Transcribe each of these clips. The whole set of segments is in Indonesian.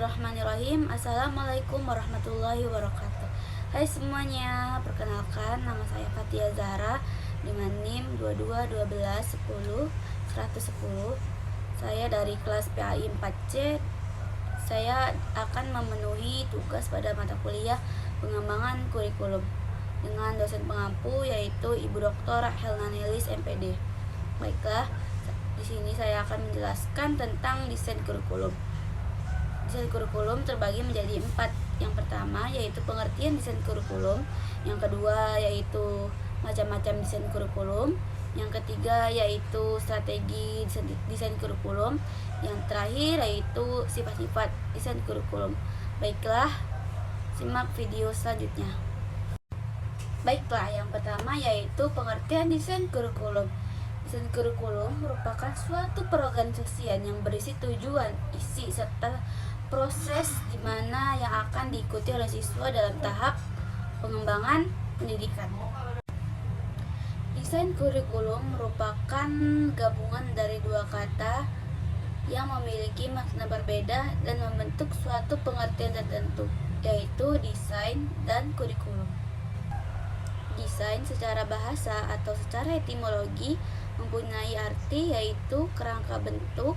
Bismillahirrahmanirrahim. Assalamualaikum warahmatullahi wabarakatuh. Hai semuanya, perkenalkan nama saya Fatia Zahra dengan NIM 221210 Saya dari kelas PAI 4C. Saya akan memenuhi tugas pada mata kuliah pengembangan kurikulum dengan dosen pengampu yaitu Ibu Dr. Helna Nelis MPD. Baiklah, di sini saya akan menjelaskan tentang desain kurikulum. Desain kurikulum terbagi menjadi 4. Yang pertama yaitu pengertian desain kurikulum, yang kedua yaitu macam-macam desain kurikulum, yang ketiga yaitu strategi desain kurikulum, yang terakhir yaitu sifat-sifat desain kurikulum. Baiklah, simak video selanjutnya. Baiklah, yang pertama yaitu pengertian desain kurikulum. Desain kurikulum merupakan suatu perorganisasian yang berisi tujuan, isi, serta proses di mana yang akan diikuti oleh siswa dalam tahap pengembangan pendidikan. Desain kurikulum merupakan gabungan dari dua kata yang memiliki makna berbeda dan membentuk suatu pengertian tertentu, yaitu desain dan kurikulum. Desain secara bahasa atau secara etimologi mempunyai arti yaitu kerangka bentuk,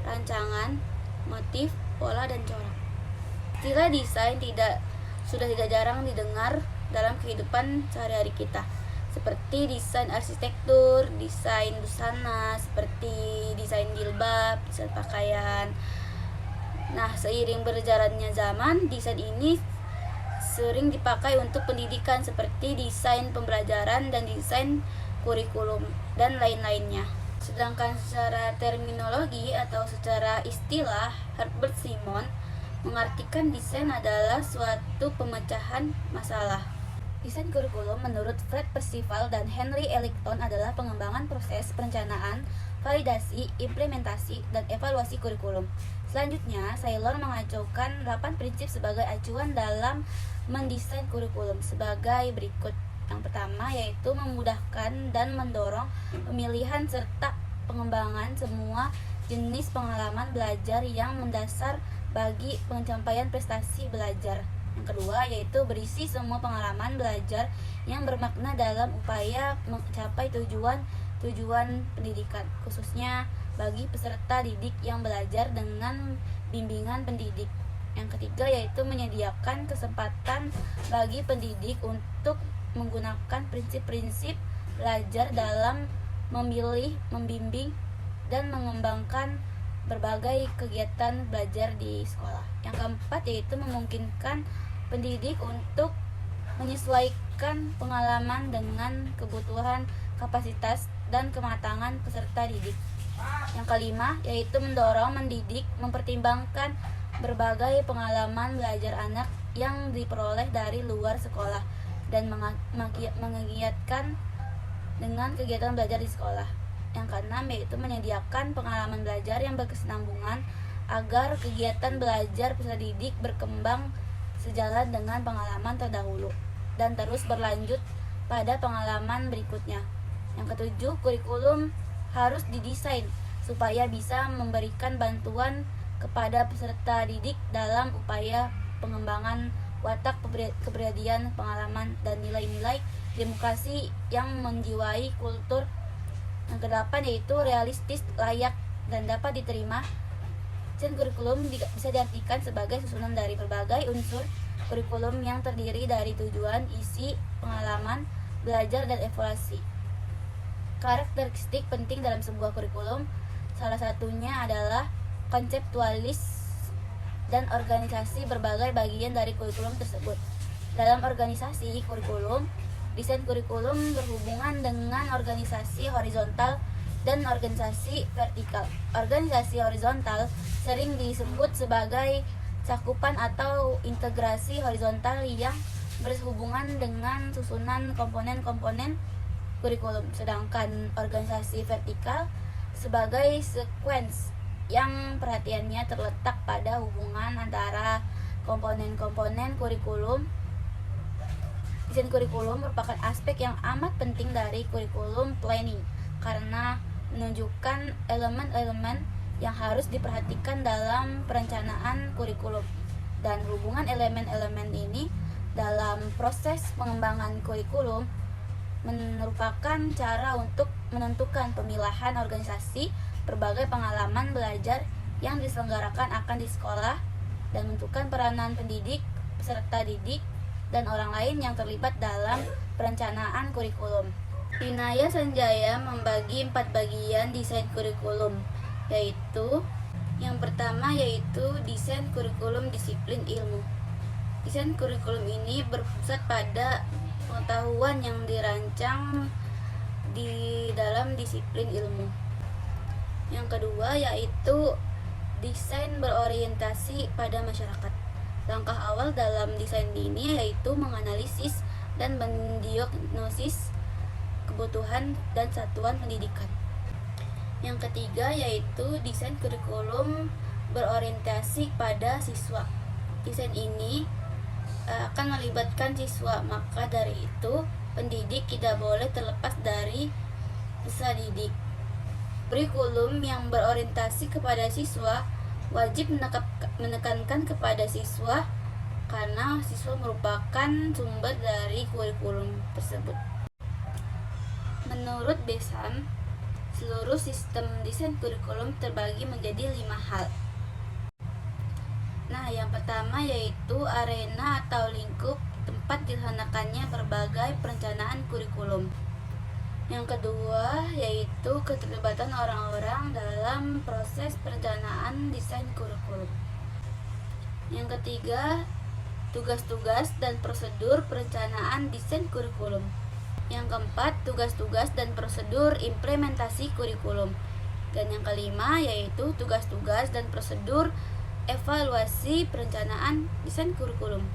rancangan, motif, pola, dan corak. Istilah desain sudah tidak jarang didengar dalam kehidupan sehari-hari kita, seperti desain arsitektur, desain busana, seperti desain jilbab, desain pakaian. Nah, seiring berjalannya zaman, desain ini sering dipakai untuk pendidikan seperti desain pembelajaran dan desain kurikulum dan lain-lainnya. Sedangkan secara terminologi atau secara istilah, Herbert Simon mengartikan desain adalah suatu pemecahan masalah. Desain kurikulum menurut Fred Percival dan Henry Ellington adalah pengembangan proses perencanaan, validasi, implementasi, dan evaluasi kurikulum. Selanjutnya, Saylor mengacukan 8 prinsip sebagai acuan dalam mendesain kurikulum sebagai berikut. Yang pertama yaitu memudahkan dan mendorong pemilihan serta pengembangan semua jenis pengalaman belajar yang mendasar bagi pencapaian prestasi belajar. Yang kedua yaitu berisi semua pengalaman belajar yang bermakna dalam upaya mencapai tujuan pendidikan, khususnya bagi peserta didik yang belajar dengan bimbingan pendidik. Yang ketiga yaitu menyediakan kesempatan bagi pendidik untuk menggunakan prinsip-prinsip belajar dalam memilih, membimbing, dan mengembangkan berbagai kegiatan belajar di sekolah. Yang keempat yaitu memungkinkan pendidik untuk menyesuaikan pengalaman dengan kebutuhan, kapasitas, dan kematangan peserta didik. Yang kelima yaitu mendorong mendidik mempertimbangkan berbagai pengalaman belajar anak yang diperoleh dari luar sekolah dan mengiatkan dengan kegiatan belajar di sekolah. Yang keenam yaitu menyediakan pengalaman belajar yang berkesinambungan agar kegiatan belajar peserta didik berkembang sejalan dengan pengalaman terdahulu dan terus berlanjut pada pengalaman berikutnya. Yang ketujuh, kurikulum harus didesain supaya bisa memberikan bantuan kepada peserta didik dalam upaya pengembangan watak kepribadian, pengalaman, dan nilai-nilai demokrasi yang menjiwai kultur. Yang kedelapan yaitu realistis, layak, dan dapat diterima. Desain kurikulum bisa diartikan sebagai susunan dari berbagai unsur kurikulum yang terdiri dari tujuan, isi, pengalaman, belajar, dan evaluasi. Karakteristik penting dalam sebuah kurikulum salah satunya adalah konseptualis dan organisasi berbagai bagian dari kurikulum tersebut. Dalam organisasi kurikulum, desain kurikulum berhubungan dengan organisasi horizontal dan organisasi vertikal. Organisasi horizontal sering disebut sebagai cakupan atau integrasi horizontal yang berhubungan dengan susunan komponen-komponen kurikulum, sedangkan organisasi vertikal sebagai sequence yang perhatiannya terletak pada hubungan antara komponen-komponen kurikulum. Desain kurikulum merupakan aspek yang amat penting dari kurikulum planning karena menunjukkan elemen-elemen yang harus diperhatikan dalam perencanaan kurikulum. Dan hubungan elemen-elemen ini dalam proses pengembangan kurikulum merupakan cara untuk menentukan pemilahan organisasi, berbagai pengalaman belajar yang diselenggarakan akan di sekolah, dan menentukan peranan pendidik, peserta didik, dan orang lain yang terlibat dalam perencanaan kurikulum. Inaya Sanjaya membagi 4 bagian desain kurikulum, yaitu yang pertama yaitu desain kurikulum disiplin ilmu. Desain kurikulum ini berpusat pada pengetahuan yang dirancang di dalam disiplin ilmu. Yang kedua yaitu desain berorientasi pada masyarakat. Langkah awal dalam desain ini yaitu menganalisis dan mendiagnosis kebutuhan dan satuan pendidikan. Yang ketiga yaitu desain kurikulum berorientasi pada siswa. Desain ini akan melibatkan siswa, maka dari itu pendidik tidak boleh terlepas dari peserta didik. Kurikulum yang berorientasi kepada siswa wajib menekankan kepada siswa karena siswa merupakan sumber dari kurikulum tersebut. Menurut Besant, seluruh sistem desain kurikulum terbagi menjadi 5 hal. Nah, yang pertama yaitu arena atau lingkup tempat dilaksanakannya berbagai perencanaan kurikulum. Yang kedua yaitu keterlibatan orang-orang dalam proses perencanaan desain kurikulum. Yang ketiga, tugas-tugas dan prosedur perencanaan desain kurikulum. Yang keempat, tugas-tugas dan prosedur implementasi kurikulum. Dan yang kelima yaitu tugas-tugas dan prosedur evaluasi perencanaan desain kurikulum.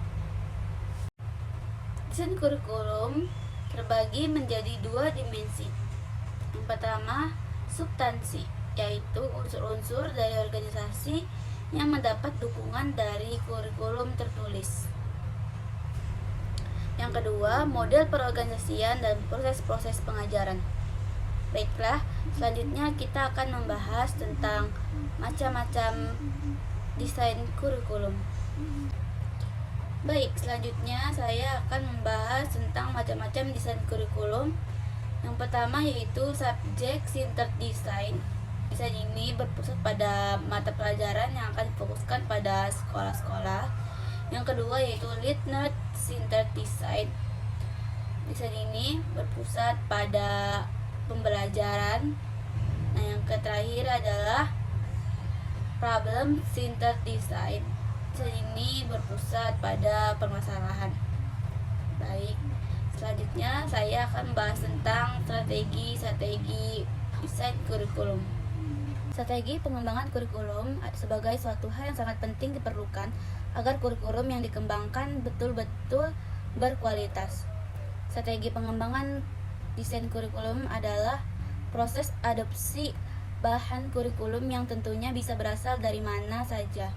Desain kurikulum terbagi menjadi 2 dimensi. Yang pertama, substansi, yaitu unsur-unsur dari organisasi yang mendapat dukungan dari kurikulum tertulis. Yang kedua, model perorganisasian dan proses-proses pengajaran. Baiklah, selanjutnya kita akan membahas tentang macam-macam desain kurikulum. Baik, selanjutnya saya akan membahas tentang macam-macam desain kurikulum. Yang pertama yaitu subject centered design. Desain ini berpusat pada mata pelajaran yang akan difokuskan pada sekolah-sekolah. Yang kedua yaitu learner centered design. Desain ini berpusat pada pembelajaran. Nah, yang terakhir adalah problem centered design. Desain ini berpusat pada permasalahan. Baik, selanjutnya saya akan membahas tentang strategi desain kurikulum. Strategi pengembangan kurikulum sebagai suatu hal yang sangat penting diperlukan agar kurikulum yang dikembangkan betul-betul berkualitas. Strategi pengembangan desain kurikulum adalah proses adopsi bahan kurikulum yang tentunya bisa berasal dari mana saja,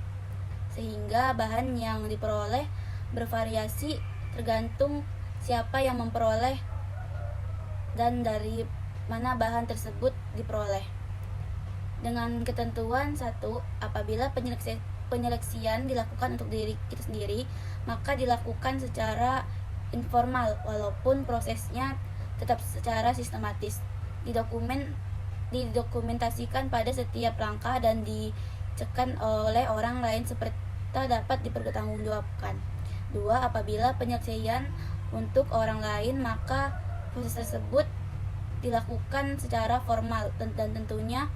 sehingga bahan yang diperoleh bervariasi tergantung siapa yang memperoleh dan dari mana bahan tersebut diperoleh. Dengan ketentuan satu, apabila penyeleksian dilakukan untuk diri kita sendiri, maka dilakukan secara informal walaupun prosesnya tetap secara sistematis. Didokumentasikan pada setiap langkah dan dicekkan oleh orang lain serta dapat dipertanggungjawabkan. 2. Apabila penyelesaian untuk orang lain, maka proses tersebut dilakukan secara formal dan tentunya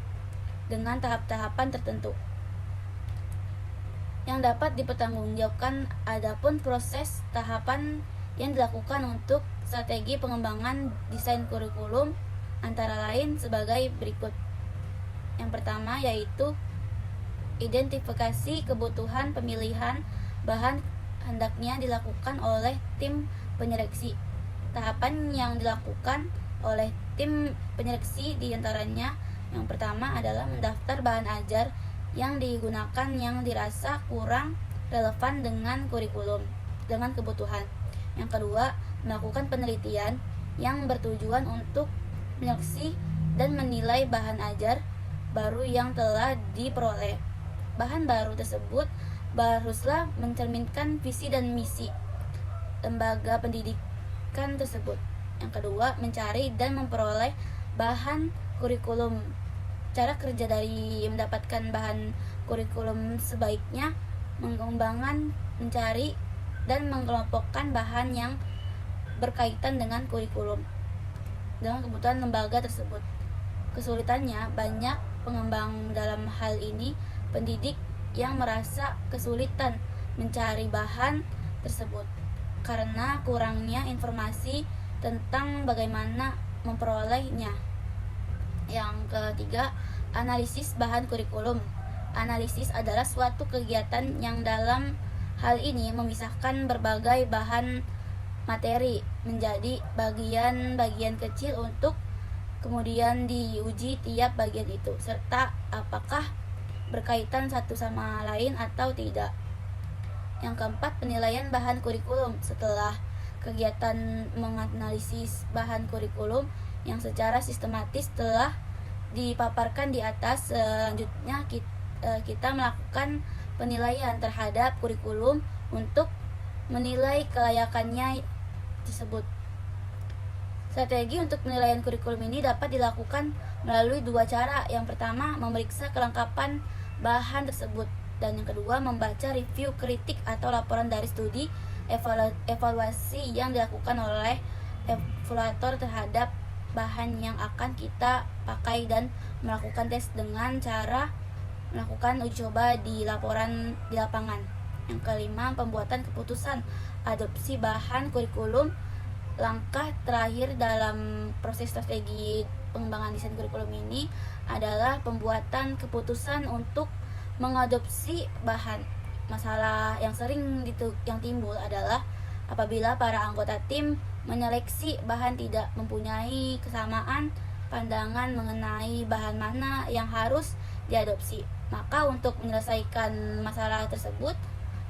dengan tahap-tahapan tertentu yang dapat dipertanggungjawabkan. Adapun proses tahapan yang dilakukan untuk strategi pengembangan desain kurikulum antara lain sebagai berikut. Yang pertama yaitu identifikasi kebutuhan pemilihan bahan hendaknya dilakukan oleh tim penyeleksi. Tahapan yang dilakukan oleh tim penyeleksi diantaranya yang pertama adalah mendaftar bahan ajar yang digunakan yang dirasa kurang relevan dengan kurikulum, dengan kebutuhan. Yang kedua, melakukan penelitian yang bertujuan untuk menyeleksi dan menilai bahan ajar baru yang telah diperoleh. Bahan baru tersebut haruslah mencerminkan visi dan misi lembaga pendidikan tersebut. Yang kedua, mencari dan memperoleh bahan kurikulum. Cara kerja dari mendapatkan bahan kurikulum sebaiknya mengembangkan, mencari, dan mengelompokkan bahan yang berkaitan dengan kurikulum dengan kebutuhan lembaga tersebut. Kesulitannya, banyak pengembang dalam hal ini pendidik yang merasa kesulitan mencari bahan tersebut karena kurangnya informasi tentang bagaimana memperolehnya. Yang ketiga, analisis bahan kurikulum. Analisis adalah suatu kegiatan yang dalam hal ini memisahkan berbagai bahan materi menjadi bagian-bagian kecil untuk kemudian diuji tiap bagian itu, serta apakah berkaitan satu sama lain atau tidak. Yang keempat, penilaian bahan kurikulum. Setelah kegiatan menganalisis bahan kurikulum yang secara sistematis telah dipaparkan di atas, selanjutnya kita melakukan penilaian terhadap kurikulum untuk menilai kelayakannya tersebut. Strategi untuk penilaian kurikulum ini dapat dilakukan melalui dua cara. Yang pertama, memeriksa kelengkapan bahan tersebut, dan yang kedua, membaca review kritik atau laporan dari studi evaluasi yang dilakukan oleh evaluator terhadap bahan yang akan kita pakai dan melakukan tes dengan cara melakukan uji coba di lapangan. Yang kelima, pembuatan keputusan adopsi bahan kurikulum. Langkah terakhir dalam proses strategi pengembangan desain kurikulum ini adalah pembuatan keputusan untuk mengadopsi bahan. Masalah yang sering yang timbul adalah apabila para anggota tim menyeleksi bahan tidak mempunyai kesamaan pandangan mengenai bahan mana yang harus diadopsi. Maka untuk menyelesaikan masalah tersebut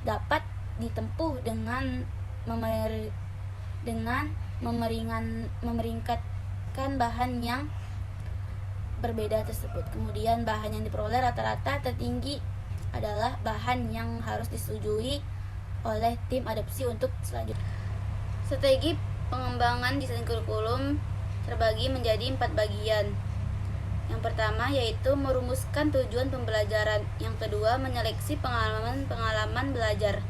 dapat ditempuh dengan memeringkatkan bahan yang berbeda tersebut. Kemudian bahan yang diperoleh rata-rata tertinggi adalah bahan yang harus disetujui oleh tim adopsi untuk selanjutnya. Strategi pengembangan desain kurikulum terbagi menjadi 4 bagian. Yang pertama yaitu merumuskan tujuan pembelajaran. Yang kedua, menyeleksi pengalaman belajar.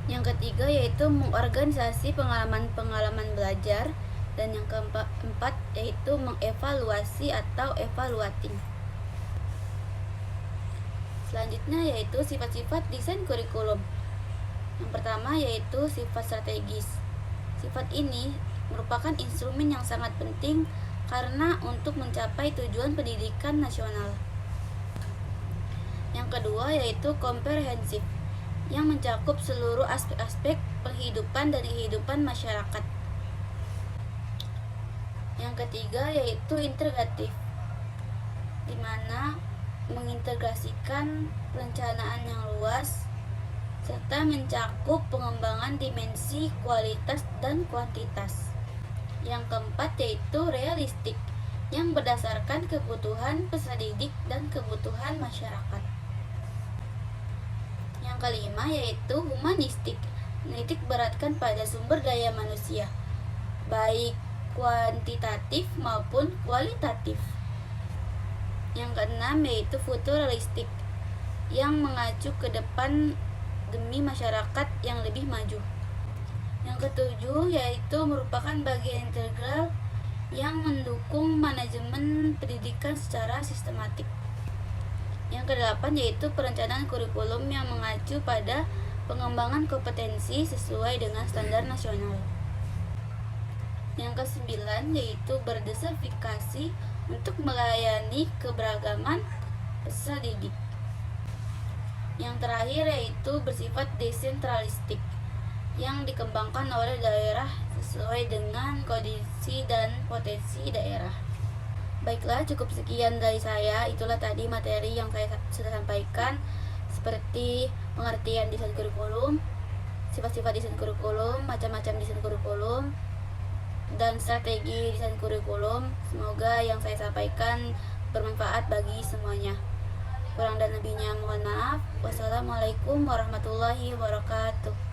Yang ketiga yaitu mengorganisasi pengalaman belajar. Dan yang keempat yaitu mengevaluasi atau evaluating. Selanjutnya yaitu sifat-sifat desain kurikulum. Yang pertama yaitu sifat strategis. Sifat ini merupakan instrumen yang sangat penting karena untuk mencapai tujuan pendidikan nasional. Yang kedua yaitu komprehensif, yang mencakup seluruh aspek-aspek penghidupan dan kehidupan masyarakat. Yang ketiga yaitu integratif, di mana mengintegrasikan perencanaan yang luas serta mencakup pengembangan dimensi kualitas dan kuantitas. Yang keempat yaitu realistik, yang berdasarkan kebutuhan peserta didik dan kebutuhan masyarakat. Yang kelima yaitu humanistik, menitik beratkan pada sumber daya manusia, baik kuantitatif maupun kualitatif. Yang keenam yaitu futuristik, yang mengacu ke depan demi masyarakat yang lebih maju. Yang ketujuh yaitu merupakan bagian integral yang mendukung manajemen pendidikan secara sistematik. Yang kedelapan yaitu perencanaan kurikulum yang mengacu pada pengembangan kompetensi sesuai dengan standar nasional. Yang kesembilan yaitu berdasarifikasi untuk melayani keberagaman peserta didik. Yang terakhir yaitu bersifat desentralistik, yang dikembangkan oleh daerah sesuai dengan kondisi dan potensi daerah. Baiklah, cukup sekian dari saya. Itulah tadi materi yang saya sudah sampaikan, seperti pengertian desain kurikulum, sifat-sifat desain kurikulum, macam-macam desain kurikulum, dan strategi desain kurikulum. Semoga yang saya sampaikan bermanfaat bagi semuanya. Kurang dan lebihnya mohon maaf. Wassalamualaikum warahmatullahi wabarakatuh.